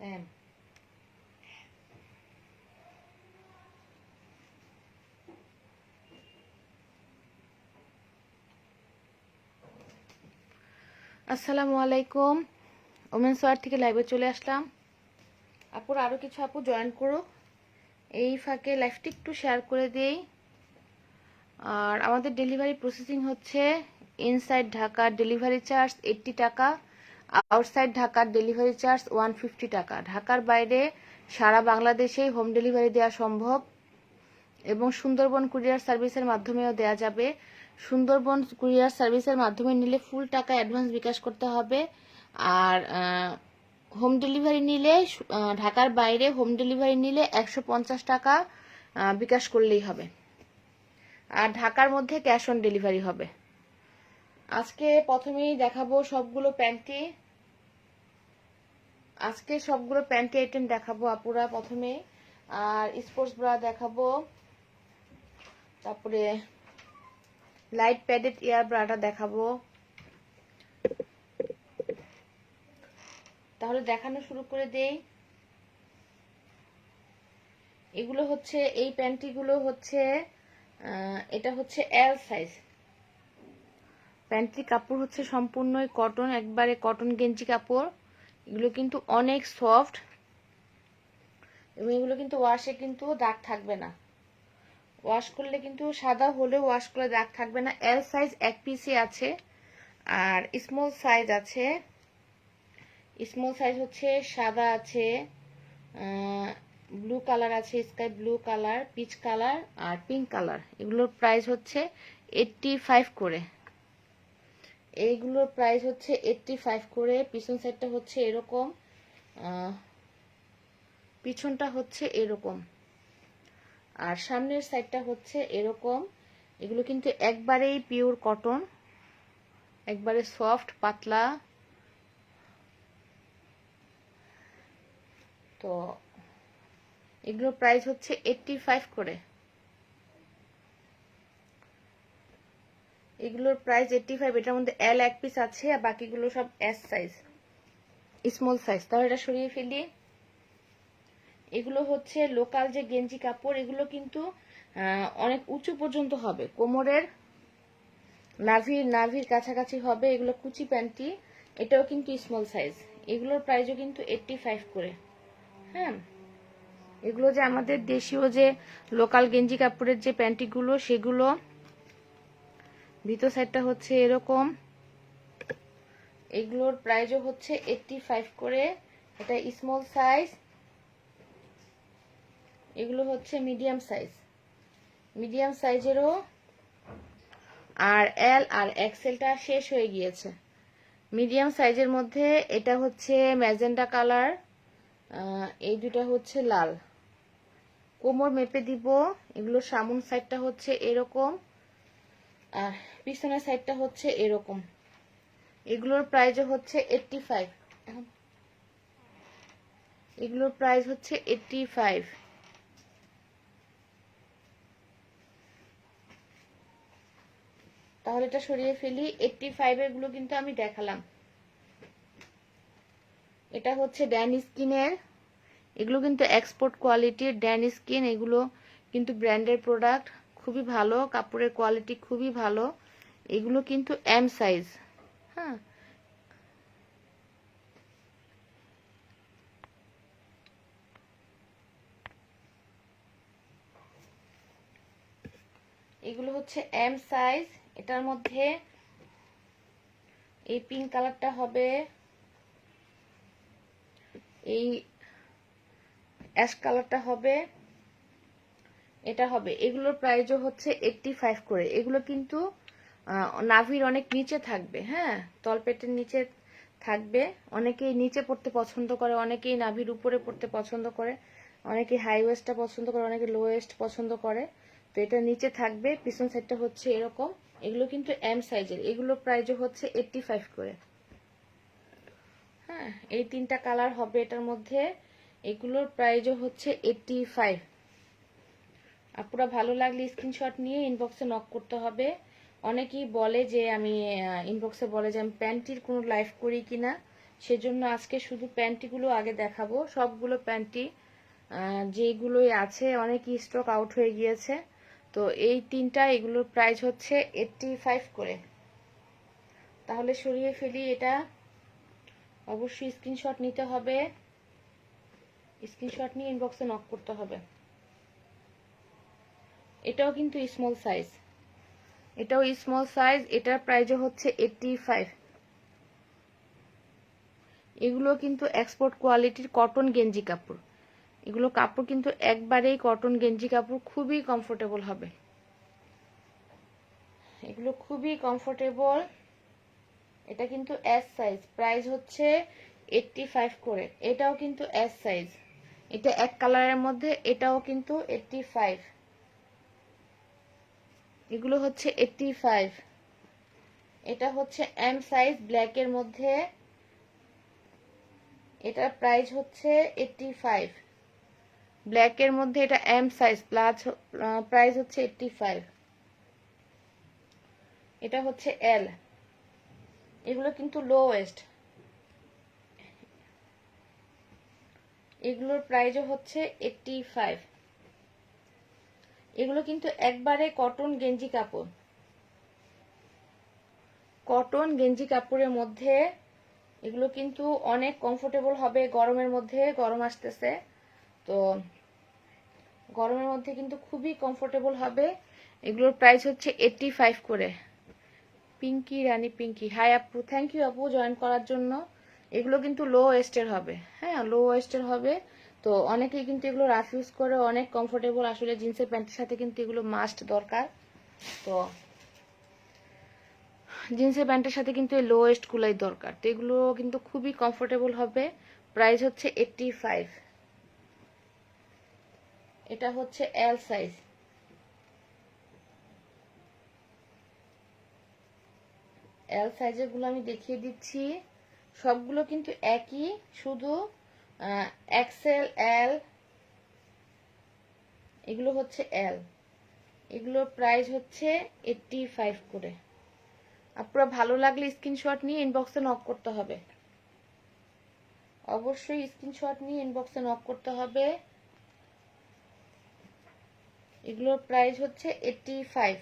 M. আসসালামু আলাইকুম, women's war থেকে লাইভে চলে আসলাম। আপুর আরও কিছু আপু জয়েন করুক, এই ফাঁকে লাইভটি একটু শেয়ার করে দেই। আর আমাদের ডেলিভারি প্রসেসিং হচ্ছে ইনসাইড ঢাকার ডেলিভারি চার্জ 80 টাকা, আউটসাইড ঢাকার ডেলিভারি চার্জ 150 টাকা। ঢাকার বাইরে সারা বাংলাদেশেই হোম ডেলিভারি দেওয়া সম্ভব এবং সুন্দরবন কুরিয়ার সার্ভিসের মাধ্যমেও দেওয়া যাবে। সুন্দরবন কুরিয়ার সার্ভিসের মাধ্যমে নিলে ফুল টাকা অ্যাডভান্স বিকাশ করতে হবে। আর হোম ডেলিভারি নিলে ঢাকার বাইরে হোম ডেলিভারি নিলে 150 টাকা বিকাশ করলেই হবে। আর ঢাকার মধ্যে ক্যাশ অন ডেলিভারি হবে। আজকে প্রথমেই দেখাবো সবগুলো প্যান্টি। আজকে সবগুলো প্যান্টি আইটেম দেখাবো আপুরা প্রথমে। আর স্পোর্টস ব্রা দেখাবো, তারপরে লাইট প্যাডেড ইয়ার ব্রাটা দেখাবো। তাহলে দেখানো শুরু করে দেই। এগুলো হচ্ছে, এই প্যান্টিগুলো হচ্ছে, এটা হচ্ছে এল সাইজ। প্যান্টি কাপড় হচ্ছে সম্পূর্ণই কটন, একবারে কটন গেঞ্জি কাপড়। এগুলো কিন্তু অনেক সফট এবং এগুলো কিন্তু ওয়াশে কিন্তু দাগ থাকবে না। ওয়াশ করলে কিন্তু সাদা হলেও ওয়াশ করলে দাগ থাকবে না। এল সাইজ এক পিসই আছে, আর স্মল সাইজ আছে। স্মল সাইজ হচ্ছে সাদা আছে, ব্লু কালার আছে, sky blue colour, peach colour আর পিঙ্ক কালার। এগুলোর প্রাইস হচ্ছে 85 করে। এইগুলোর প্রাইস হচ্ছে 85 করে। পিছন সাইডটা হচ্ছে এরকম, পিছনটা হচ্ছে এরকম, আর সামনের সাইডটা হচ্ছে এরকম। এগুলো কিন্তু একবারেই পিওর কটন, একবারে সফট পাতলা। তো এগুলোর প্রাইস হচ্ছে 85 করে। এগুলোর প্রাইস 85। এটার মধ্যে এল এক পিস আছে আর বাকিগুলো সব এস সাইজ, স্মল সাইজ। তাহলে এটা সরিয়ে ফেলি। এগুলো হচ্ছে লোকাল যে গেঞ্জি কাপড়, এগুলো কিন্তু অনেক উঁচু পর্যন্ত হবে, কোমরের নাভির কাছাকাছি হবে। এগুলো কুচি প্যান্টি, এটাও কিন্তু স্মল সাইজ। এগুলোর প্রাইসও কিন্তু 85 করে। হ্যাঁ, এগুলো যে আমাদের দেশীয় যে লোকাল গেঞ্জি কাপড়ের যে প্যান্টিগুলো, সেগুলো ভিতর সাইডটা হচ্ছে এরকম। এগুলোর প্রাইসও হচ্ছে 85 করে। এটা স্মল সাইজ, এগুলো হচ্ছে মিডিয়াম সাইজ। মিডিয়াম সাইজেরও, আর এল আর এক্সেলটা শেষ হয়ে গিয়েছে। মিডিয়াম সাইজের মধ্যে এটা হচ্ছে ম্যাজেন্ডা কালার, এই দুটা হচ্ছে লাল। কোমর মেপে দিব। এগুলো সামন সাইডটা হচ্ছে এরকম, আর পিছনের সাইডটা হচ্ছে এরকম। এগুলোর প্রাইস হচ্ছে 85। এগুলোর প্রাইস হচ্ছে 85। তাহলে এটা সরিয়ে ফেলি। 85 এগুলো কিন্তু আমি দেখালাম। এটা হচ্ছে ড্যান স্কিনের, এগুলো কিন্তু এক্সপোর্ট কোয়ালিটির ড্যান স্কিন। এগুলো কিন্তু ব্র্যান্ডের প্রোডাক্ট, খুবই ভালো, কাপড়ের কোয়ালিটি খুবই ভালো। এগুলো কিন্তু এম সাইজ। হ্যাঁ, এগুলো হচ্ছে এম সাইজ। এটার মধ্যে এই পিঙ্ক কালারটা হবে, এই অ্যাশ কালারটা হবে, এটা হবে। এগুলোর প্রাইসও হচ্ছে 85 করে। এগুলো কিন্তু নাভির অনেক নিচে থাকবে। হ্যাঁ, তলপেটের নিচে থাকবে। অনেকেই নিচে পড়তে পছন্দ করে, অনেকেই নাভির উপরে পড়তে পছন্দ করে, অনেকে হাই ওয়েস্টটা পছন্দ করে, অনেকে লো ওয়েস্ট পছন্দ করে। তো এটা নিচে থাকবে, পিছন সাইডটা হচ্ছে এরকম। এগুলো কিন্তু এম সাইজের। এগুলোর প্রাইসও হচ্ছে 85 করে। হ্যাঁ, এই তিনটা কালার হবে এটার মধ্যে। এগুলোর প্রাইসও হচ্ছে 85। আপুরা ভালো লাগলে স্ক্রিনশট নিয়ে ইনবক্সে নক করতে হবে। অনেকেই বলে যে আমি ইনবক্সে বলে যে আমি প্যান্টির কোনো লাইভ করি কিনা, সেজন্য আজকে শুধু প্যান্টিগুলো আগে দেখাবো। সবগুলো প্যান্টি যেগুলোই আছে অনেকই স্টক আউট হয়ে গিয়েছে। তো এই তিনটা, এগুলোর প্রাইস হচ্ছে 85 করে। তাহলে সরিয়ে ফেলি এটা। অবশ্যই স্ক্রিনশট নিতে হবে, স্ক্রিনশট নিয়ে ইনবক্সে নক করতে হবে। এটাও কিন্তু স্মল সাইজ, এটাও স্মল সাইজ, এটার প্রাইসও হচ্ছে 85। এগুলো কিন্তু এক্সপোর্ট কোয়ালিটির কটন গেঞ্জি কাপড়। এগুলো কাপড় কিন্তু একবারেই কটন গেঞ্জি কাপড়, খুবই কমফোর্টেবল হবে। এগুলো খুবই কমফোর্টেবল। এটা কিন্তু এস সাইজ, প্রাইস হচ্ছে 85 করে। এটাও কিন্তু এস সাইজ, এটা এক কালারের মধ্যে, এটাও কিন্তু 85। এগুলো হচ্ছে 85। এটা হচ্ছে এম সাইজ ব্ল্যাকের মধ্যে, এটার প্রাইস হচ্ছে 85। ব্ল্যাকের মধ্যে এটা এম সাইজ প্লাস, প্রাইস হচ্ছে 85। এটা হচ্ছে এল। এগুলো কিন্তু লো ওয়েস্ট, এগুলোর প্রাইসও হচ্ছে 85। এগুলো কিন্তু একবারে কটন গেঞ্জি কাপড়, কটন গেঞ্জি কাপড়ের মধ্যে। এগুলো কিন্তু অনেক কমফোর্টেবল হবে গরমের মধ্যে, গরম আসতেছে তো গরমের মধ্যে কিন্তু খুবই কমফোর্টেবল হবে। এগুলোর প্রাইস হচ্ছে 85 করে। পিঙ্কি রানী পিঙ্কি, হাই আপু, থ্যাংক ইউ আপু জয়েন করার জন্য। এগুলো কিন্তু লো ওয়েস্টের হবে, হ্যাঁ লো ওয়েস্টের হবে। তো অনেকেই কিন্তু এগুলো রাফ ইউজ করে, অনেক কমফোর্টেবল। আসলে জিন্সের প্যান্টের সাথে কিন্তু এগুলো মাস্ট দরকার। তো জিন্সের প্যান্টের সাথে কিন্তু এই লো ওয়েস্ট গুলাই দরকার। তো এগুলো কিন্তু খুবই কমফোর্টেবল হবে। প্রাইস হচ্ছে 85। এটা হচ্ছে এল সাইজ। এল সাইজের গুলো আমি দেখিয়ে দিচ্ছি। সবগুলো কিন্তু একই, শুধু এক্সেল, এল, এগুলো হচ্ছে এল। এগুলোর প্রাইস হচ্ছে 85 করে। আপনারা ভালো লাগলে স্ক্রিনশট নিয়ে ইনবক্সে নক করতে হবে, অবশ্যই স্ক্রিনশট নিয়ে ইনবক্সে নক করতে হবে। এগুলোর প্রাইস হচ্ছে 85।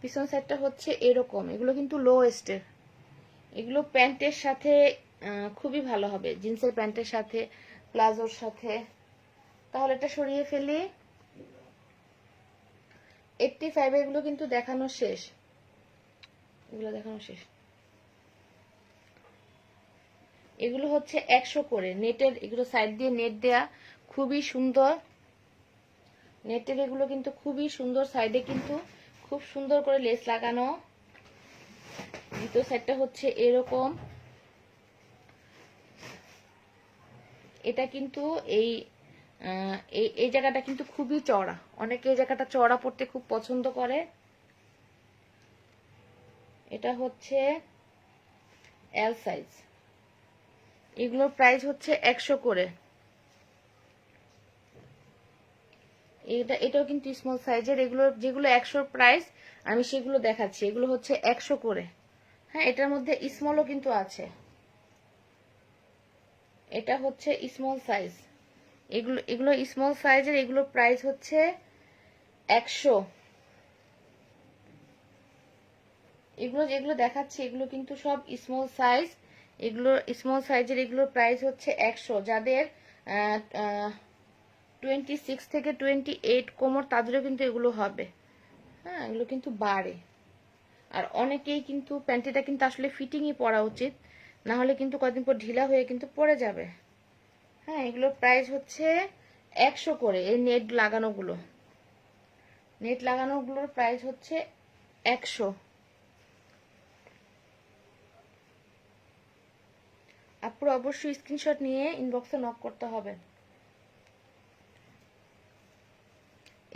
পিছন সাইডটা হচ্ছে এরকম। এগুলো কিন্তু লো ওয়েস্টের, এগুলো প্যান্টের সাথে খুবই ভালো হবে, জিন্সের প্যান্টের সাথে, প্লাজোর সাথে। তাহলে এটা সরিয়ে ফেলি। 85 এগুলো কিন্তু দেখানো শেষ, এগুলো দেখানো শেষ। এগুলো হচ্ছে 100 করে নেটের, এগুলো সাইড দিয়ে নেট দেয়া, খুবই সুন্দর নেটের। এগুলো কিন্তু খুবই সুন্দর, সাইডে কিন্তু খুব সুন্দর করে লেস লাগানো। দ্বিতীয় সাইডটা হচ্ছে এরকম। এটা কিন্তু এই এই জায়গাটা কিন্তু খুবই চওড়া, অনেকে এই জায়গাটা চওড়া পড়তে খুব পছন্দ করে। এটা হচ্ছে এল সাইজ। এগুলোর প্রাইস হচ্ছে 100 করে। এটাও কিন্তু স্মল সাইজের। এগুলো যেগুলো 100 প্রাইস আমি সেগুলো দেখাচ্ছি। এগুলো হচ্ছে 100 করে। হ্যাঁ, এটার মধ্যে স্মলও কিন্তু আছে। এটা হচ্ছে স্মল সাইজ। এগুলো এগুলো স্মল সাইজের। এগুলোর প্রাইস হচ্ছে 100। এগুলো যেগুলো দেখাচ্ছি এগুলো কিন্তু সব স্মল সাইজ। এগুলো স্মল সাইজের। এগুলোর প্রাইস হচ্ছে 100। যাদের 26 থেকে 28 কোমর, তাদেরও কিন্তু এগুলো হবে। হ্যাঁ, এগুলো কিন্তু বাড়ে। আর অনেকেই কিন্তু প্যান্টিটা কিন্তু আসলে ফিটিংই পরা উচিত, না হলে কিন্তু কয়েকদিন পর ঢিলা হয়ে কিন্তু পড়ে যাবে। হ্যাঁ, এগুলোর প্রাইস হচ্ছে 100 করে। এই নেট লাগানোগুলো, নেট লাগানোগুলোর প্রাইস হচ্ছে 100। আপুর অবশ্যই স্ক্রিনশট নিয়ে ইনবক্সে নক করতে হবে।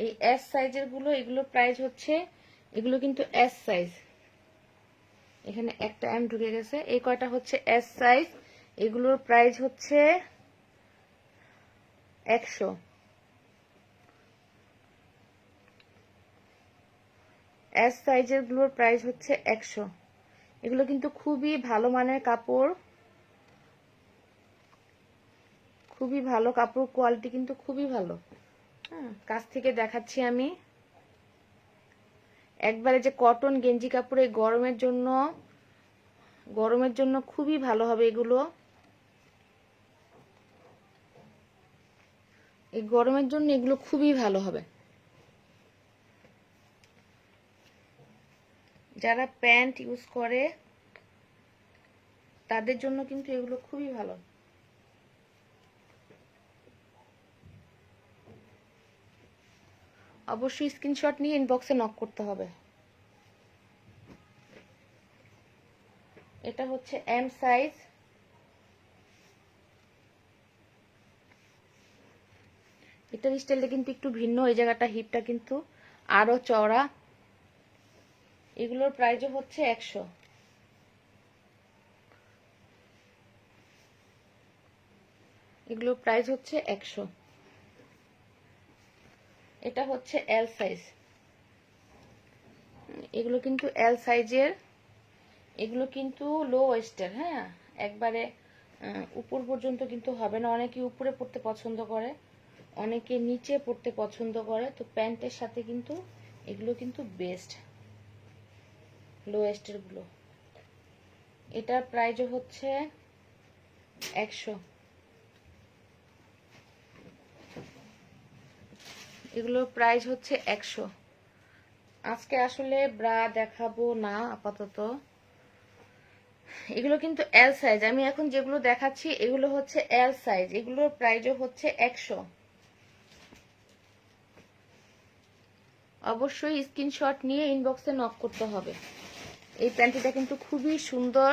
এই এস সাইজের গুলো, এগুলো প্রাইস হচ্ছে, এগুলো কিন্তু এস সাইজ। এখানে একটা এম ঢুকে গেছে। এই কয়টা হচ্ছে এস সাইজ। এগুলোর প্রাইস হচ্ছে 100। এস সাইজের গুলোর প্রাইস হচ্ছে 100। এগুলো কিন্তু খুবই ভালো মানের কাপড়, খুবই ভালো কাপড়, কোয়ালিটি কিন্তু খুবই ভালো। হ্যাঁ, কাছ থেকে দেখাচ্ছি আমি। একবারে যে কটন গেঞ্জি কাপড়, এই গরমের জন্য খুবই ভালো হবে এগুলো। এই গরমের জন্য এগুলো খুবই ভালো হবে। যারা প্যান্ট ইউজ করে তাদের জন্য কিন্তু এগুলো খুবই ভালো। অবশ্যই স্ক্রিনশট নিয়ে ইনবক্সে নক করতে হবে। এটা হচ্ছে এম সাইজ। এটার স্টাইলটা কিন্তু একটু ভিন্ন, এই জায়গাটা হিপটা কিন্তু আরো চওড়া। এগুলোর প্রাইসও হচ্ছে 100। এগুলোর প্রাইস হচ্ছে 100। এটা হচ্ছে এল সাইজ। এগুলো কিন্তু এল সাইজের, এগুলো কিন্তু লো ওয়েস্টের। হ্যাঁ, একবারে উপর পর্যন্ত কিন্তু হবে না। অনেকে উপরে পড়তে পছন্দ করে, অনেকে নিচে পড়তে পছন্দ করে, তো প্যান্টের সাথে কিন্তু এগুলো কিন্তু বেস্ট লো ওয়েস্টের গুলো। এটার প্রাইসও হচ্ছে 100। এগুলোর প্রাইস হচ্ছে 100। আজকে আসলে ব্রা দেখাবো না আপাতত। এগুলো কিন্তু এল সাইজ, আমি এখন যেগুলো দেখাচ্ছি এগুলো হচ্ছে এল সাইজ। এগুলোর প্রাইসও হচ্ছে 100। অবশ্যই স্ক্রিনশট নিয়ে ইনবক্সে নক করতে হবে। এই প্যান্টিটা কিন্তু খুবই সুন্দর।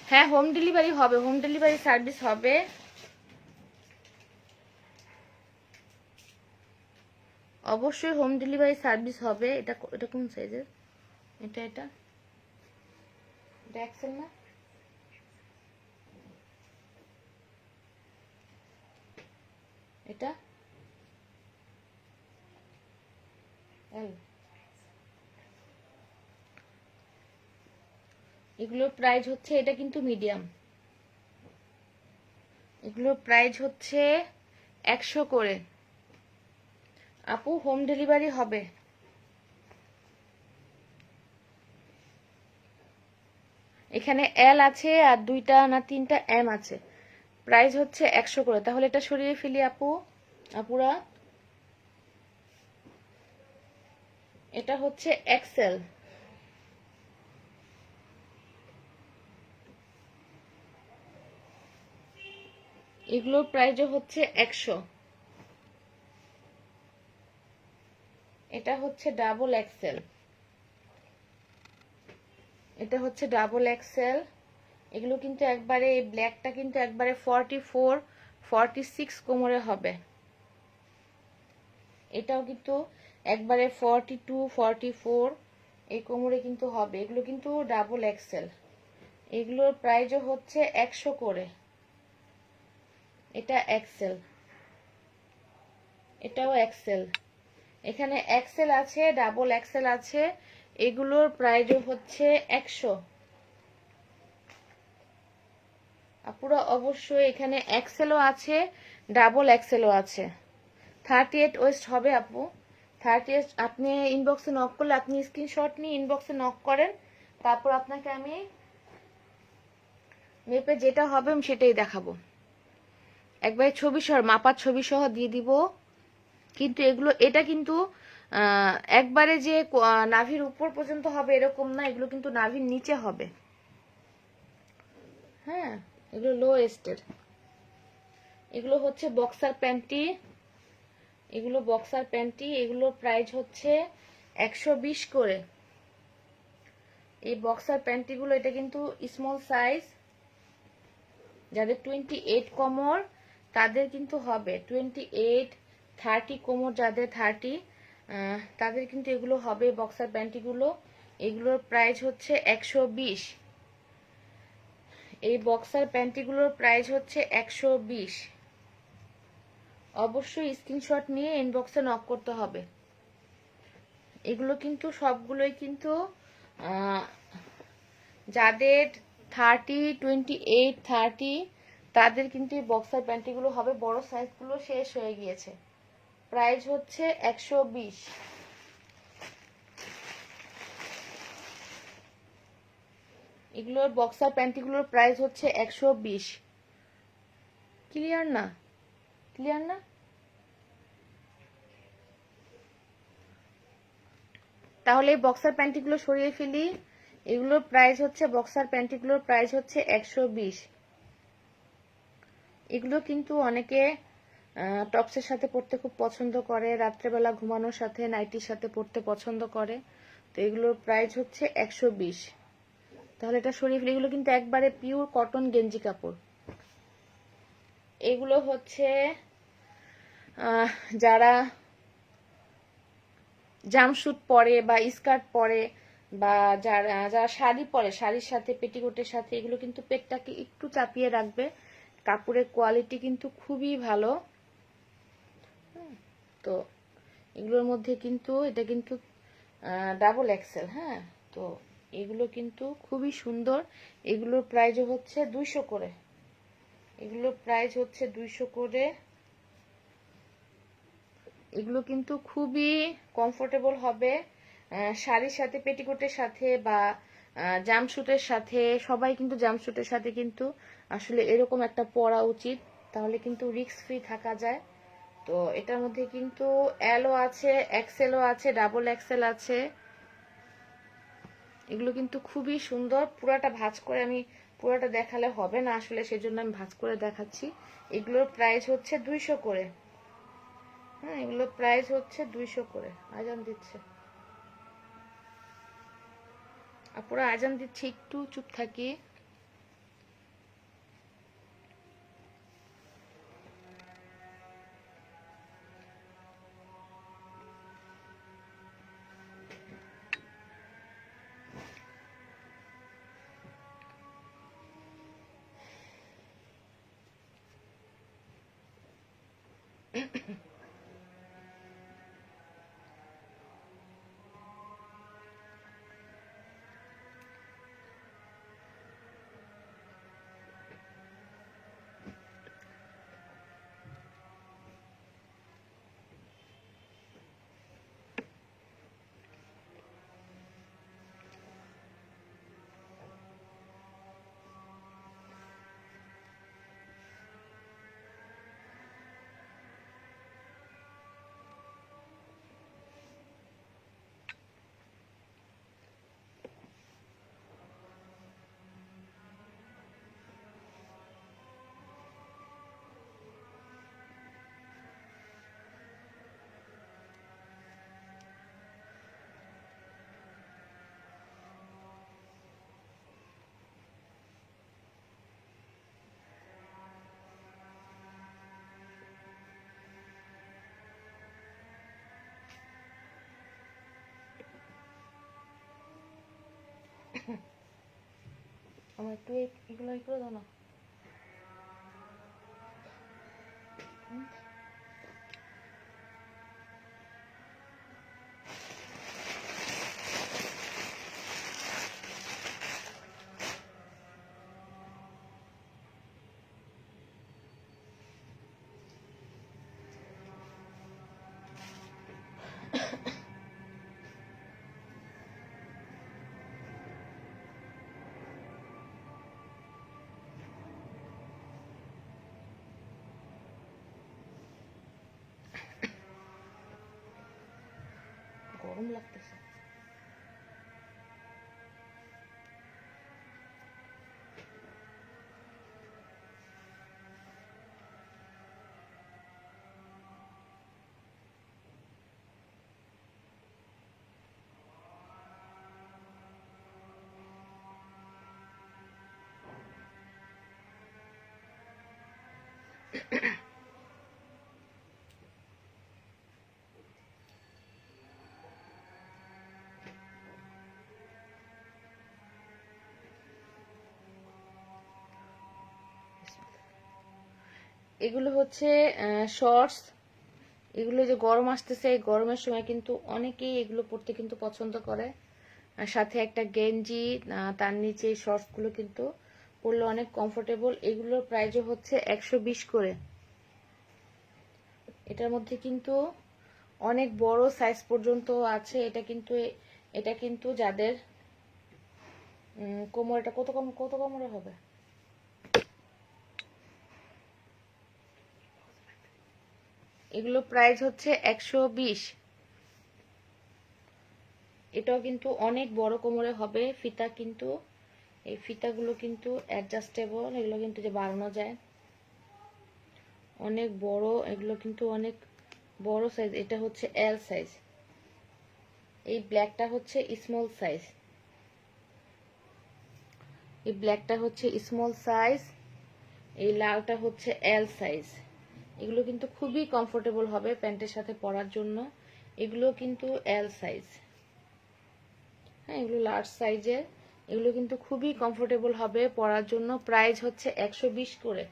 হ্যাঁ, হোম ডেলিভারি হবে, হোম ডেলিভারি সার্ভিস হবে। অবশ্যই হোম ডেলিভারি সার্ভিস হবে। এটা এটা কোন সাইজের? এটা এটা এক্সেল না? এটা এল। এগুলোর প্রাইস হচ্ছে, এটা কিন্তু মিডিয়াম। এগুলোর প্রাইস হচ্ছে 100 করে। আপু হোম ডেলিভারি হবে। এখানে এল আছে আর 2টা না 3টা এম আছে। প্রাইস হচ্ছে 100 করে। তাহলে এটা সরিয়ে ফেলি আপুরা। এটা হচ্ছে এক্সেল। এগুলোর প্রাইসও হচ্ছে 100। এটা হচ্ছে ডাবল এক্সেল। এটা হচ্ছে ডাবল এক্সেল। এগুলো কিন্তু একবারে, এই ব্ল্যাকটা কিন্তু একবারে 44 46 কোমরে হবে। এটাও কিন্তু একবারে 42 44 এই কোমরে কিন্তু হবে। এগুলো কিন্তু ডাবল এক্সেল। এগুলোর প্রাইসও হচ্ছে 100 করে। এটা এক্সেল, এটাও এক্সেল। এখানে এক্সেল আছে, ডাবল এক্সেল আছে। এগুলোর প্রাইসও হচ্ছে 100। আপুরা অবশ্যই, এখানে এক্সেলও আছে, ডাবল এক্সেলও আছে। 38 ওয়েস্ট হবে আপু। 38 আপনি ইনবক্সে নক করলে, আপনি স্ক্রিনশট নিয়ে ইনবক্সে নক করেন, তারপর আপনাকে আমি মেপে যেটা হবে আমি সেটাই দেখাবো। একবারে ছবি সহ, মাপার ছবি সহ দিয়ে দিব। কিন্তু এটা কিন্তু একবারে যে নাভির উপর পর্যন্ত হবে এরকম না, এগুলো কিন্তু নাভির নিচে হবে। হ্যাঁ, এগুলো লো ওয়েস্টের। এগুলো হচ্ছে বক্সার প্যান্টি। এগুলো বক্সার প্যান্টি। এগুলোর প্রাইস হচ্ছে 120 করে। এই বক্সার প্যান্টিগুলো, এটা কিন্তু স্মল সাইজ। যাদের 28 কোমর তাদের কিন্তু হবে 28 30 কোমর, যাদের 30 তাদের কিন্তু এগুলো হবে বক্সার প্যান্টিগুলো। এগুলোর প্রাইস হচ্ছে 120। এই বক্সার প্যান্টিগুলোর প্রাইস হচ্ছে 120। অবশ্যই স্ক্রিনশট নিয়ে ইনবক্সে নক করতে হবে। এগুলো কিন্তু সবগুলোই কিন্তু যাদের 30, 28, 30 তাদের কিন্তু এই বক্সার প্যান্টিগুলো হবে। বড় সাইজগুলো শেষ হয়ে গিয়েছে। প্রাইস হচ্ছে 120। এগুলোর বক্সার প্যান্টিগুলোর প্রাইস হচ্ছে 120। ক্লিয়ার না? ক্লিয়ার না? তাহলে এই বক্সার প্যান্টিগুলো সরিয়ে ফেলি। এগুলোর প্রাইস হচ্ছে, বক্সার প্যান্টিগুলোর প্রাইস হচ্ছে 120। এগুলো কিন্তু অনেকে টপসের সাথে পরতে খুব পছন্দ করে, রাত্রেবেলা ঘুমানোর সাথে নাইটির সাথে পরতে পছন্দ করে। তো এগুলোর প্রাইস হচ্ছে 120। তাহলে এটা সরিয়ে ফেলি। এগুলো কিন্তু একবারে পিওর কটন গেঞ্জি কাপড়। এগুলো হচ্ছে যারা জামশুট পরে বা স্কার্ট পরে বা যারা যারা শাড়ি পরে, শাড়ির সাথে পেটিকোটের সাথে, এগুলো কিন্তু পেটটাকে একটু চাপিয়ে রাখবে। কাপড়ের কোয়ালিটি কিন্তু খুবই ভালো। তো এগুলোর মধ্যে কিন্তু এটা কিন্তু ডাবল এক্সেল। হ্যাঁ, তো এগুলো কিন্তু খুবই সুন্দর। এগুলোর প্রাইস হচ্ছে 200 করে। এগুলোর প্রাইস হচ্ছে 200 করে। এগুলো কিন্তু খুবই কমফোর্টেবল হবে শাড়ির সাথে, পেটিকোটের সাথে বা জামশুটের সাথে। সবাই কিন্তু জামশুটের সাথে কিন্তু আসলে এরকম একটা পরা উচিত, তাহলে কিন্তু রিস্ক ফ্রি থাকা যায়। তো এটার মধ্যে কিন্তু এলও আছে, এক্সেলও আছে, ডাবল এক্সেল আছে। এগুলো কিন্তু খুবই সুন্দর। পুরাটা ভাঁজ করে আমি পুরাটা দেখালে হবে না আসলে, সেজন্য আমি ভাঁজ করে দেখাচ্ছি। এগুলোর প্রাইস হচ্ছে 200 করে। হ্যাঁ, এগুলোর প্রাইস হচ্ছে 200 করে। আজান দিচ্ছে আপুরা, আজান দিচ্ছে, একটু চুপ থাকি। আমার একটু এগুলো করে দাও না। গরম লাগতেছে। এগুলো হচ্ছে শর্টস। এগুলো যে গরম আসতেছে, এই গরমের সময় কিন্তু অনেকেই এগুলো পরতে কিন্তু পছন্দ করে। আর সাথে একটা গেঞ্জি, তার নিচে শর্টসগুলো কিন্তু পরলে অনেক কমফোর্টেবল। এগুলোর প্রাইসও হচ্ছে 120 করে। এটার মধ্যে কিন্তু অনেক বড় সাইজ পর্যন্ত আছে। এটা কিন্তু যাদের কোমর, এটা কত কোমরে হবে, এগুলো প্রাইস হচ্ছে 120। এটাও কিন্তু অনেক বড় কোমরে হবে। ফিতা কিন্তু, এই ফিতাগুলো কিন্তু অ্যাডজাস্টেবল, এগুলো কিন্তু যে বাড়ানো যায়, অনেক বড়। এগুলো কিন্তু অনেক বড় সাইজ। এটা হচ্ছে এল সাইজ, এই ব্ল্যাকটা হচ্ছে স্মল সাইজ, এই ব্ল্যাকটা হচ্ছে স্মল সাইজ, এই লালটা হচ্ছে এল সাইজ। এগুলো কিন্তু খুবই কমফোর্টেবল হবে প্যান্টের সাথে পরার জন্য। এগুলো কিন্তু এল সাইজ, হ্যাঁ, এগুলো লার্জ সাইজের। এগুলো কিন্তু খুবই কমফোর্টেবল হবে পরার জন্য। প্রাইস হচ্ছে 120 করে।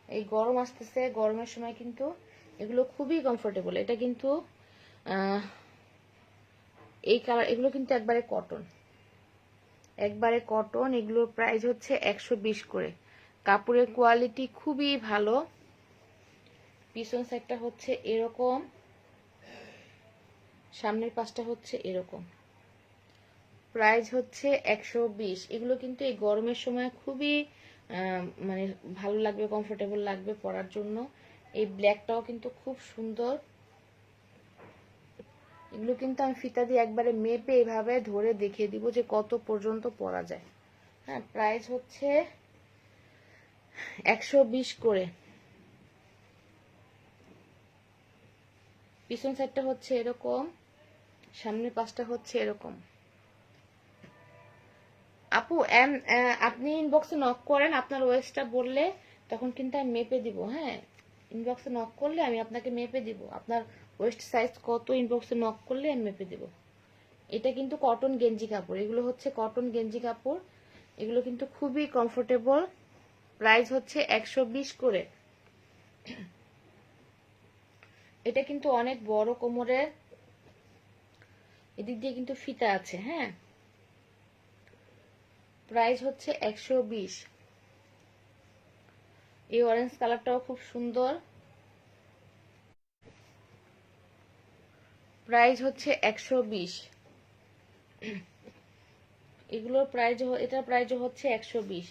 এই গরম আসতেছে, গরমের সময় কিন্তু এগুলো খুবই কমফোর্টেবল। এটা কিন্তু এই কালার, এগুলো কিন্তু একবারে কটন, একবারে কটন। এগুলোর প্রাইস হচ্ছে 120 করে। কাপড়ের কোয়ালিটি খুবই ভালো। পিছন সাইডটা হচ্ছে এরকম, সামনের পাশটা হচ্ছে এরকম। প্রাইস হচ্ছে 120। এগুলো কিন্তু এই গরমের সময় খুবই মানে ভালো লাগবে, কমফোর্টেবল লাগবে পরার জন্য। এই ব্ল্যাকটাও কিন্তু খুব সুন্দর। এগুলো কিন্তু আমি ফিতা দিয়ে একবারে মেপে এভাবে ধরে দেখিয়ে দিব যে কত পর্যন্ত পরা যায়। হ্যাঁ, প্রাইস হচ্ছে 120 করে। পিছন সাইডটা হচ্ছে এরকম, সামনের পাশটা হচ্ছে এরকম। আপু আপনি ইনবক্সে নক করেন, আপনার ওয়েস্টটা বললে তখন কিন্তু আমি মেপে দিব। হ্যাঁ, ইনবক্সে নক করলে আমি আপনাকে মেপে দিব। আপনার ওয়েস্ট সাইজ কত ইনবক্সে নক করলে আমি মেপে দিব। এটা কিন্তু কটন গেঞ্জি কাপড়, এগুলো হচ্ছে কটন গেঞ্জি কাপড়। এগুলো কিন্তু খুবই কমফোর্টেবল। প্রাইস হচ্ছে 120 করে। এটা কিন্তু অনেক বড় কোমরের, এদিক দিয়ে কিন্তু ফিতা আছে। হ্যাঁ, প্রাইস হচ্ছে 120। এই অরেঞ্জ কালারটাও খুব সুন্দর। প্রাইস হচ্ছে 120। এগুলোর প্রাইস, এটার প্রাইস হচ্ছে 120।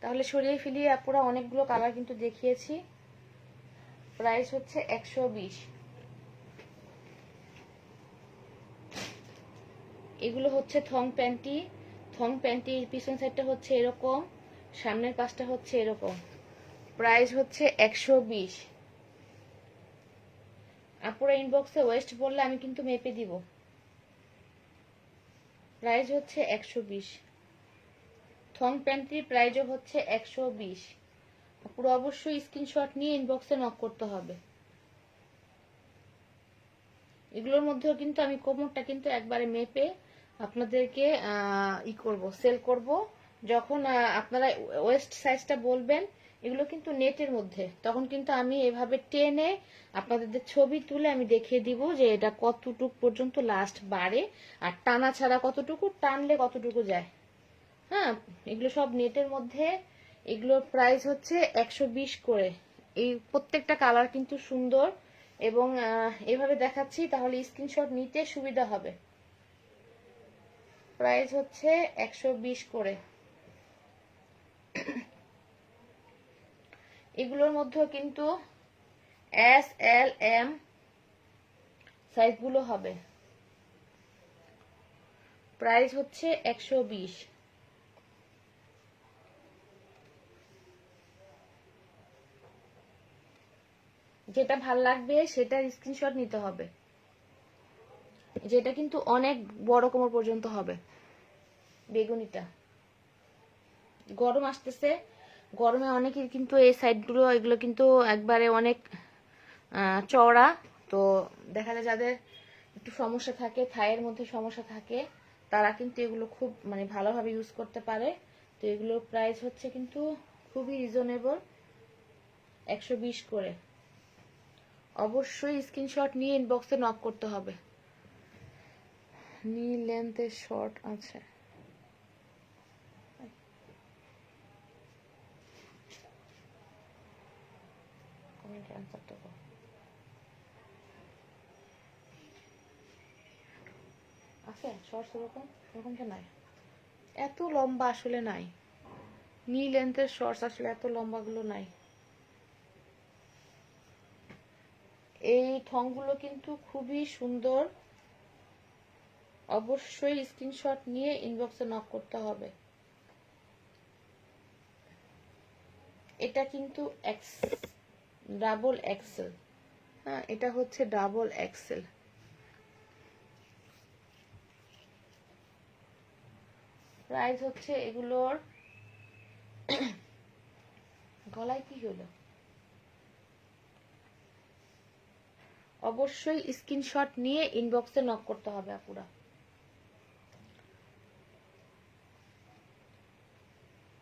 তাহলে সরিয়ে ফেলিয়ে আপুরা অনেকগুলো কালার কিন্তু দেখিয়েছি। প্রাইস হচ্ছে 120। এগুলো হচ্ছে থং প্যান্টি। থং প্যান্টির পিছন সাইডটা হচ্ছে এরকম, সামনের পাশটা হচ্ছে এরকম। প্রাইস হচ্ছে 120। আপুরা ইনবক্সে ওয়েস্ট বললে আমি কিন্তু মেপে দিব। প্রাইস হচ্ছে 120। থং প্যান্টির প্রাইসও হচ্ছে 120। আপুরা অবশ্যই স্ক্রিনশট নিয়ে ইনবক্সে নক করতে হবে। এগুলোর মধ্যেও কিন্তু আমি কোমরটা কিন্তু একবারে মেপে আপনাদেরকে সেল করব। যখন আপনারা ওয়েস্ট সাইজটা বলবেন, এগুলো কিন্তু নেটের মধ্যে, তখন কিন্তু আমি এভাবে টেনে আপনাদের ছবি তুলে আমি দেখিয়ে দিব যে এটা কতটুকু পর্যন্ত লাস্ট বাড়ে, আর টানা ছাড়া কতটুকু, টানলে কতটুকু যায়। হ্যাঁ, এগুলো সব নেটের মধ্যে। এগুলোর প্রাইস হচ্ছে 120 করে। এই প্রত্যেকটা কালার কিন্তু সুন্দর, এবং এভাবে দেখাচ্ছি তাহলে স্ক্রিনশট নিতে সুবিধা হবে। প্রাইস হচ্ছে 120 করে। এগুলোর মধ্যেও কিন্তু এস এল এম সাইজগুলো হবে। প্রাইস হচ্ছে 120। যেটা ভাল লাগবে সেটার স্ক্রিনশট নিতে হবে। যেটা কিন্তু অনেক বড় কোমর পর্যন্ত হবে। বেগুনিটা, গরম আসতেছে, গরমে অনেকের কিন্তু এই সাইডগুলো, এগুলো কিন্তু একবারে অনেক চওড়া। তো দেখা যায় যাদের একটু সমস্যা থাকে, থাইয়ের মধ্যে সমস্যা থাকে, তারা কিন্তু এগুলো খুব মানে ভালোভাবে ইউজ করতে পারে। তো এগুলোর প্রাইস হচ্ছে কিন্তু খুবই রিজনেবল। 120 করে। অবশ্যই স্ক্রিনশট নিয়ে ইনবক্সে নক করতে হবে। নি লেন্থের শর্ট আছে। আছে শর্টস এরকম এরকমটা নাই, এত লম্বা আসলে নাই। নি লেন্থের শর্টস আসলে এত লম্বাগুলো নাই। এই থংগুলো কিন্তু খুবই সুন্দর। অবশ্যই স্ক্রিনশট নিয়ে ইনবক্সে নক করতে হবে। এটা কিন্তু ডাবল এক্সেল। হ্যাঁ, এটা হচ্ছে ডাবল এক্সেল। প্রাইস হচ্ছে এগুলোর গলায় কি হলো, অবশ্যই স্ক্রিনশট নিয়ে ইনবক্সে নক করতে হবে আপুরা।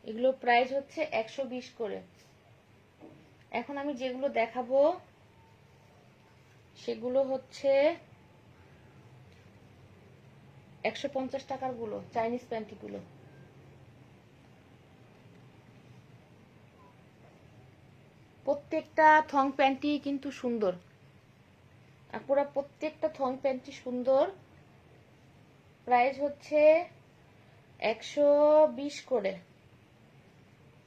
এগুলো প্রাইস হচ্ছে 120 করে। এখন আমি যেগুলো দেখাবো সেগুলো হচ্ছে 150 টাকার গুলো, চাইনিজ প্যান্টি গুলো। প্রত্যেকটা থং প্যান্টি কিন্তু সুন্দর আপুরা, প্রত্যেকটা থং প্যান্টি সুন্দর। প্রাইস হচ্ছে 120 করে।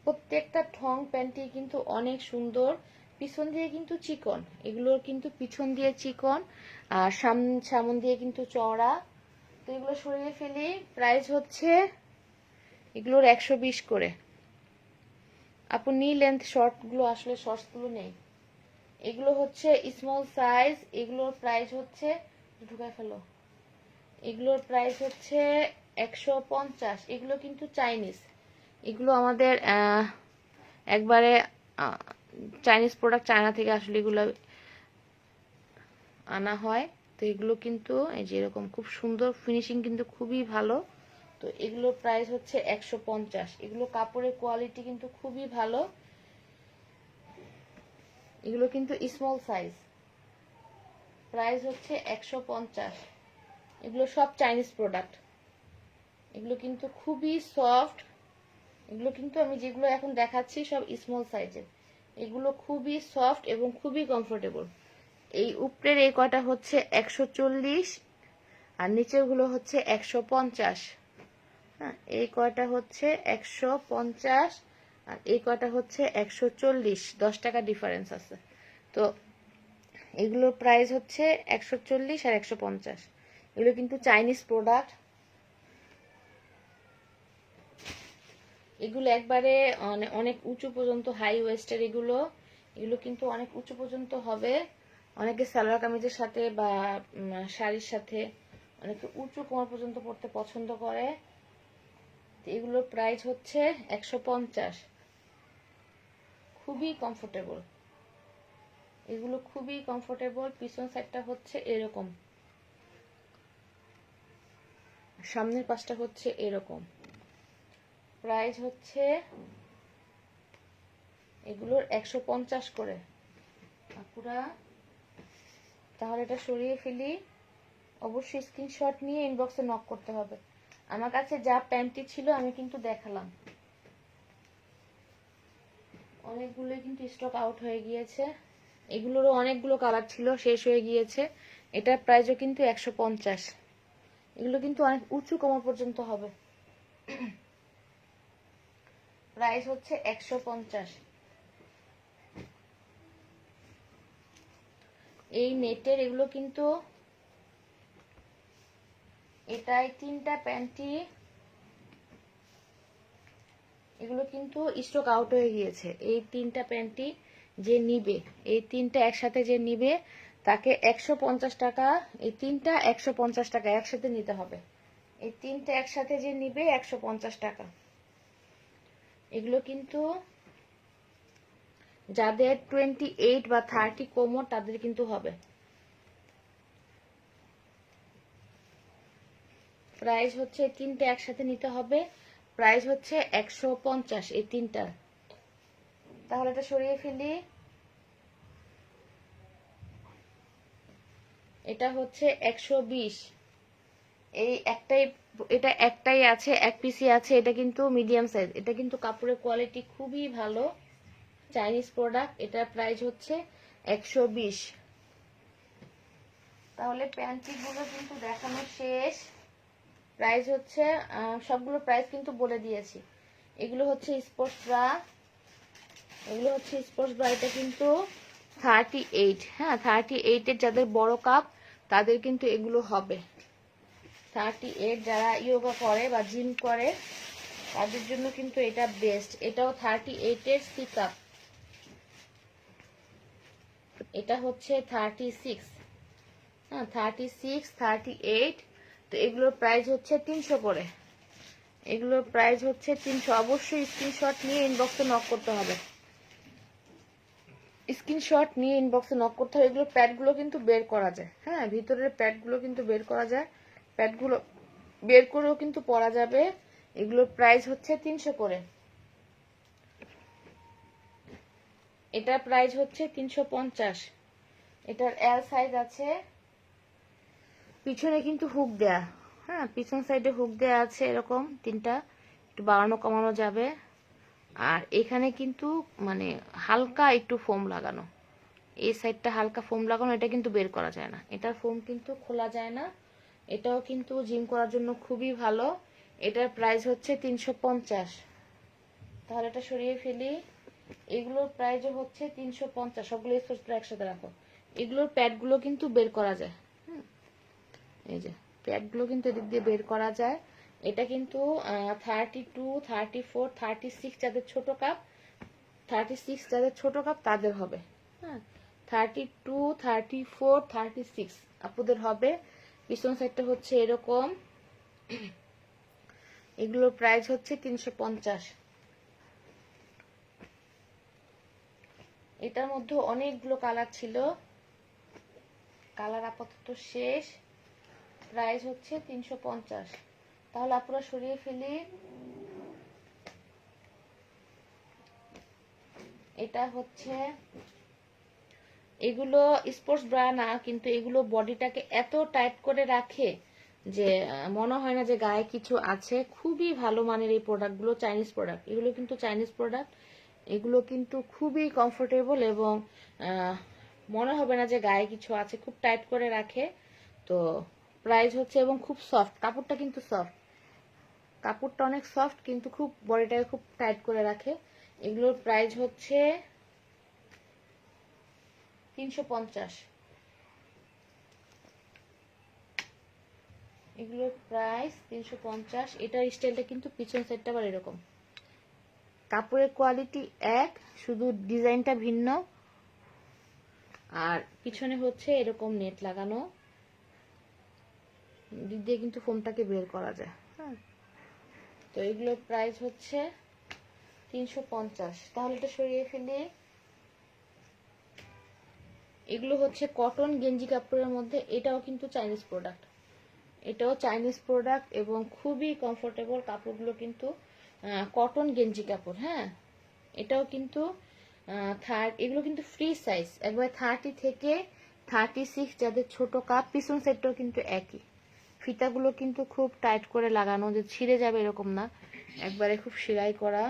প্রত্যেকটা থং প্যান্টি কিন্তু অনেক সুন্দর। পিছন দিয়ে কিন্তু চিকন, এগুলোর কিন্তু পিছন দিয়ে চিকন আর সামন দিয়ে কিন্তু চওড়া। তো এগুলো সরিয়ে ফেলি। প্রাইস হচ্ছে এগুলোর 120 করে। আপু নি লেন্থ শর্টগুলো আসলে শর্টসগুলো নেই। এগুলো হচ্ছে স্মল সাইজ। এগুলোর প্রাইস হচ্ছে ঢুকায় ফেলো। এগুলোর প্রাইস হচ্ছে 150। এগুলো কিন্তু চাইনিজ। এগুলো আমাদের একবারে চাইনিজ প্রোডাক্ট, চায়না থেকে আসলে এগুলো আনা হয়। তো এগুলো কিন্তু এই যে এরকম খুব সুন্দর ফিনিশিং, কিন্তু খুবই ভালো। তো এগুলোর প্রাইস হচ্ছে 150। এগুলো কাপড়ের কোয়ালিটি কিন্তু খুবই ভালো। এগুলো কিন্তু স্মল সাইজ। প্রাইস হচ্ছে 150। এগুলো সব চাইনিজ প্রোডাক্ট। এগুলো কিন্তু খুবই সফট। এগুলো কিন্তু আমি যেগুলো এখন দেখাচ্ছি সব স্মল সাইজের। এগুলো খুবই সফট এবং খুবই কমফোর্টেবল। এই উপরের এই কয়টা হচ্ছে 140 আর নিচের গুলো হচ্ছে 150। হ্যাঁ, এই কয়টা হচ্ছে 150 আর এই কয়টা হচ্ছে 140। 10 টাকা ডিফারেন্স আছে। তো এগুলোর প্রাইস হচ্ছে 140 আর 150। এগুলো কিন্তু চাইনিজ প্রোডাক্ট। এগুলো একবারে অনেক উঁচু পর্যন্ত হাই ওয়েস্টের। এগুলো কিন্তু অনেক উঁচু পর্যন্ত হবে। অনেকে সালোয়ার কামিজের সাথে বা শাড়ির সাথে অনেকে উঁচু কোমর পর্যন্ত পড়তে পছন্দ করে। এগুলোর প্রাইস হচ্ছে 150। খুবই কমফোর্টেবল। এগুলো খুবই কমফোর্টেবল। পিছন সাইডটা হচ্ছে এরকম, সামনের পাশটা হচ্ছে এরকম। প্রাইস হচ্ছে এগুলোর 150 করে আপুরা। তাহলে এটা সরিয়ে ফেলি। অবশ্যই স্ক্রিনশট নিয়ে ইনবক্সে নক করতে হবে। আমার কাছে যা প্যান্টি ছিল আমি কিন্তু দেখালাম। অনেকগুলো কিন্তু স্টক আউট হয়ে গিয়েছে। এগুলোরও অনেকগুলো কালার ছিল, শেষ হয়ে গিয়েছে। এটার প্রাইসও কিন্তু 150। এগুলো কিন্তু অনেক উঁচু কোমর পর্যন্ত হবে। প্রাইস হচ্ছে 150। এই নেটের এগুলো কিন্তু এটাই 3টা প্যান্টি। এগুলো কিন্তু স্টক আউট হয়ে গিয়েছে। এই 3টা প্যান্টি যে নিবে, এই 3টা একসাথে যে নিবে তাকে 150 টাকা। এই 3টা 150 টাকা একসাথে নিতে হবে। এই 3টা একসাথে যে নিবে 150 টাকা। এগুলো কিন্তু যাদের 28 বা 30 কোমর তাদের কিন্তু হবে। প্রাইস হচ্ছে 3টা একসাথে নিতে হবে। প্রাইস হচ্ছে 150 এই 3টার। তাহলে এটা সরিয়ে ফেলি। এটা হচ্ছে 120। এই এটা একটাই আছে, এক পিসি আছে। এটা কিন্তু মিডিয়াম সাইজ। এটা কিন্তু কাপড়ের কোয়ালিটি খুবই ভালো, চাইনিজ প্রোডাক্ট। এটার প্রাইস হচ্ছে 120। তাহলে প্যান্টিগুলো কিন্তু দেখানো শেষ। প্রাইস হচ্ছে সবগুলো প্রাইস কিন্তু বলে দিয়েছি। এগুলো হচ্ছে স্পোর্টস ব্রা, এটা কিন্তু 38। হ্যাঁ, 38-এর যাদের বড় কাপ তাদের কিন্তু এগুলো হবে। 38 যারা ইয়োগা করে বা জিম করে তাদের জন্য কিন্তু এটা বেস্ট। এটাও 38-এর সি কাপ। এটা হচ্ছে 36। হ্যাঁ, 36, 38। তো এগুলোর প্রাইস হচ্ছে 300 করে। এগুলোর প্রাইস হচ্ছে 300। অবশ্যই স্ক্রিনশট নিয়ে ইনবক্সে নক করতে হবে। স্ক্রিনশট নিয়ে ইনবক্সে নক করতে হবে। এগুলোর প্যাডগুলো কিন্তু বের করা যায়। হ্যাঁ, ভিতরের প্যাডগুলো কিন্তু বের করা যায়। প্যাডগুলো বের করেও কিন্তু পরা যাবে। এগুলোর প্রাইস হচ্ছে 300 করে। এটার প্রাইস হচ্ছে 350। এটার এল সাইজ আছে। পিছনে কিন্তু হুক দেয়া। হ্যাঁ, পিছন সাইডে হুক দেয়া আছে এরকম 3টা। একটু বাড়ানো কমানো যাবে। আর এখানে কিন্তু মানে হালকা একটু ফোম লাগানো। এই সাইডটা হালকা ফোম লাগানো। এটা কিন্তু বের করা যায় না। এটার ফোম কিন্তু খোলা যায় না। এটাও কিন্তু জিম করার জন্য খুবই ভালো। এটার প্রাইস হচ্ছে 350। তাহলে এটা সরিয়ে ফেলি। এগুলোর প্রাইসও হচ্ছে 350। সবগুলো একসাথে রাখো। এগুলোর প্যাডগুলো কিন্তু বের করা যায়। এই যে প্যাডগুলো কিন্তু এদিক দিয়ে বের করা যায়। এটা কিন্তু 32, 34, 36 যাদের ছোট কাপ, 36 যাদের ছোট কাপ তাদের হবে। হ্যাঁ, 32, 34, 36 আপুদের হবে। পিছন সাইডটা হচ্ছে এরকম। এগুলোর প্রাইস হচ্ছে 350। এটার মধ্যে অনেকগুলো কালার ছিল, কালার আপাতত শেষ। প্রাইস হচ্ছে 350। তাহলে আপুরা সরিয়ে ফেলি। এটা হচ্ছে, এগুলো স্পোর্টস ব্রা না, কিন্তু এগুলো বডিটাকে এত টাইট করে রাখে যে মনে হয় না যে গায়ে কিছু আছে। খুবই ভালো মানের এই প্রোডাক্টগুলো, চাইনিজ প্রোডাক্ট। এগুলো কিন্তু চাইনিজ প্রোডাক্ট। এগুলো কিন্তু খুবই কমফোর্টেবল এবং মনে হবে না যে গায়ে কিছু আছে। খুব টাইট করে রাখে। তো প্রাইস হচ্ছে, এবং খুব সফট কাপড়টা, কিন্তু সফট কাপড়টা অনেক সফট, কিন্তু খুব বডিটাকে খুব টাইট করে রাখে। এগুলোর প্রাইস হচ্ছে 350। এগুলোর প্রাইস 350। এটার স্টাইলটা কিন্তু পিছন সাইডটা আবার এরকম। কাপড়ের কোয়ালিটি এক, শুধু ডিজাইনটা ভিন্ন। আর পিছনে হচ্ছে এরকম নেট লাগানো। দিক দিয়ে কিন্তু ফোমটাকে বের করা যায়। হ্যাঁ, তো এগুলোর প্রাইস হচ্ছে 350। তাহলে এটা সরিয়ে ফেলি। এগুলো হচ্ছে কটন গেঞ্জি কাপড়ের মধ্যে। এটাও কিন্তু চাইনিজ প্রোডাক্ট। এটাও চাইনিজ প্রোডাক্ট এবং খুবই কমফোর্টেবল। কাপড়গুলো কিন্তু কটন গেঞ্জি কাপড়। হ্যাঁ, এটাও কিন্তু এগুলো কিন্তু ফ্রি সাইজ, একবার 30 থেকে 36 যাদের ছোট কাপ। পিছন সেটটাও কিন্তু একই। ফিতাগুলো কিন্তু খুব টাইট করে লাগানো, যে ছিঁড়ে যাবে এরকম না, একবারে খুব সেলাই করা।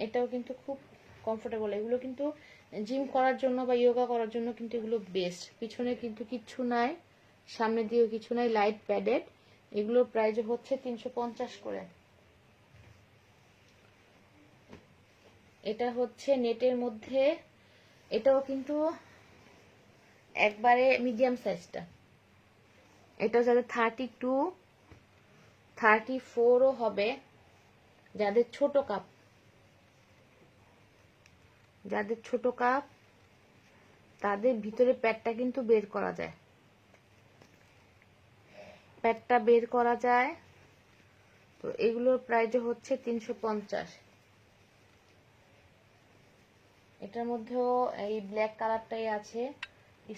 এটাও কিন্তু খুব কমফোর্টেবল। এগুলো কিন্তু জিম করার জন্য বা ইয়োগা করার জন্য কিন্তু এগুলো বেস্ট। পিছনে কিন্তু কিচ্ছু নাই, সামনে দিয়েও কিছু নাই, লাইট প্যাডেড। এগুলোর প্রাইস হচ্ছে 350 করে। এটা হচ্ছে নেটের মধ্যে। এটাও কিন্তু একবারে মিডিয়াম সাইজটা। এটা যাদের 32, 34ও হবে, যাদের ছোট কাপ, তাদের ভিতরে প্যাডটা কিন্তু বের করা যায়। প্যাডটা বের করা যায়। তো এগুলোর প্রাইস হচ্ছে 350। এটার মধ্যেও এই ব্ল্যাক কালারটাই আছে,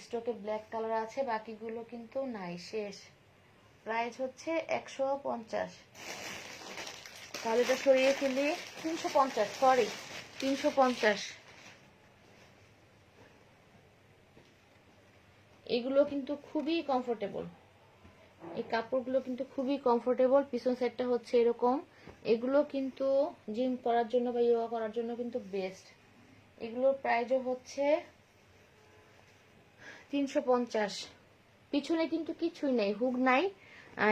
স্টকে ব্ল্যাক কালার আছে, বাকিগুলো কিন্তু নাই, শেষ। প্রাইস হচ্ছে 150। তাহলে এটা সরিয়ে ফেলি। 350, সরি 350। এগুলো কিন্তু খুবই কমফোর্টেবল, এই কাপড়গুলো কিন্তু খুবই কমফোর্টেবল। পিছন সাইডটা হচ্ছে এরকম। এগুলো কিন্তু জিম করার জন্য বা ইয়োগা করার জন্য কিন্তু বেস্ট। এগুলোর প্রাইসও হচ্ছে 350। পিছনে কিন্তু কিছুই নেই, হুক নাই।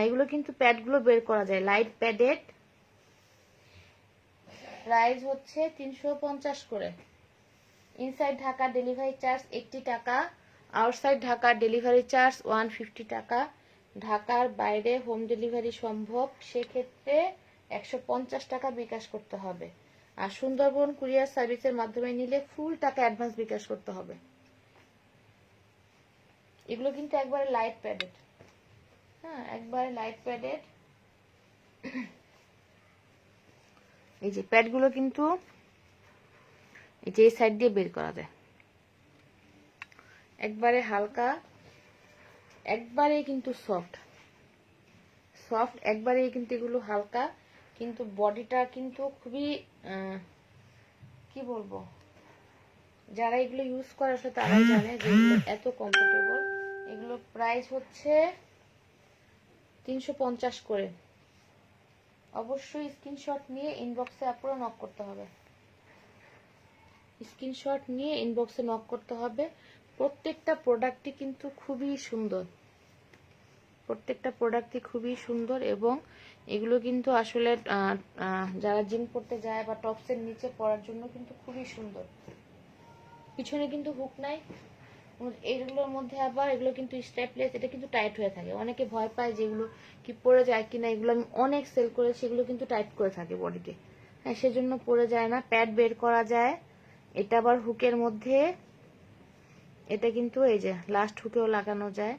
এগুলো কিন্তু প্যাডগুলো বের করা যায়, লাইট প্যাডেড। প্রাইস হচ্ছে 350 করে। ইনসাইড ঢাকা ডেলিভারি চার্জ 80 টাকা, আউটসাইড ঢাকা ডেলিভারি চার্জ 150 টাকা। ঢাকার বাইরে হোম ডেলিভারি সম্ভব, সেক্ষেত্রে 150 টাকা বিকাশ করতে হবে। আর সুন্দরবন কুরিয়ার সার্ভিসের মাধ্যমে নিলে ফুল টাকা অ্যাডভান্স বিকাশ করতে হবে। এগুলো কিন্তু একবারে লাইট প্যাডেড, হ্যাঁ একবারে লাইট প্যাডেড। এই যে প্যাডগুলো কিন্তু এই যে এই সাইড দিয়ে বের করা যায়, একবারে হালকা, একবারে কিন্তু সফট সফট, একবারেই কিন্তু এগুলো হালকা, কিন্তু বডিটা কিন্তু খুবই কি বলবো, যারা এগুলো ইউজ করে আসলে তারাই জানে যে এগুলো এত কমফোর্টেবল। এগুলো প্রাইস হচ্ছে 350 করে। অবশ্যই স্ক্রিনশট নিয়ে ইনবক্সে আপুরা নক করতে হবে, স্ক্রিনশট নিয়ে ইনবক্সে নক করতে হবে। প্রত্যেকটা প্রোডাক্টই কিন্তু খুবই সুন্দর, প্রত্যেকটা প্রোডাক্টই খুবই সুন্দর। এবং এগুলো কিন্তু আসলে যারা জিম করতে যায় বা টপসের নিচে পরার জন্য কিন্তু খুবই সুন্দর। পিছনে কিন্তু হুক নাই। এইগুলোর মধ্যে আবার এগুলো কিন্তু স্ট্র্যাপলেস, এটা কিন্তু টাইট হয়ে থাকে। অনেকে ভয় পায় যে এগুলো কি পরে যায় কিনা, এগুলো আমি অনেক সেল করেছি, এগুলো কিন্তু টাইট করে থাকে বডিতে, হ্যাঁ সেজন্য পরে যায় না। প্যাড বের করা যায়। এটা আবার হুকের মধ্যে, এটা কিন্তু এই যে লাস্ট হুকেও লাগানো যায়।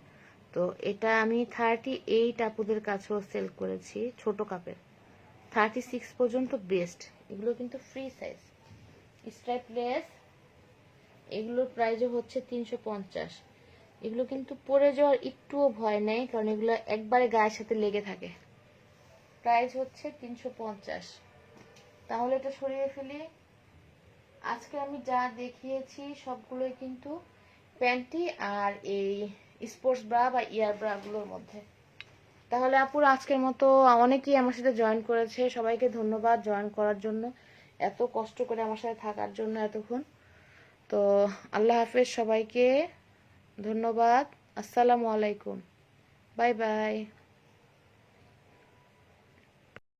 তো এটা আমি 38 আপুদের কাছেও সেল করেছি, ছোট কাপের 36 পর্যন্ত বেস্ট। এগুলো কিন্তু ফ্রি সাইজ, স্ট্রাইপলেস। এগুলোর প্রাইসও হচ্ছে 350। এগুলো কিন্তু পরে যাওয়ার একটুও ভয় নেই, কারণ এগুলো একবারে গায়ের সাথে লেগে থাকে। প্রাইস হচ্ছে 350। তাহলে এটা সরিয়ে ফেলি। আজকে আমি যা দেখিয়েছি সবগুলোই কিন্তু প্যান্টি আর এই স্পোর্টস ব্রা বা ইয়ার ব্রাগুলোর মধ্যে। তাহলে আপুরা আজকের মতো অনেকেই আমার সাথে জয়েন করেছে, সবাইকে ধন্যবাদ জয়েন করার জন্য, এত কষ্ট করে আমার সাথে থাকার জন্য এতক্ষণ। তো আল্লাহ হাফেজ সবাইকে, ধন্যবাদ, আসসালামু আলাইকুম, বাই বাই।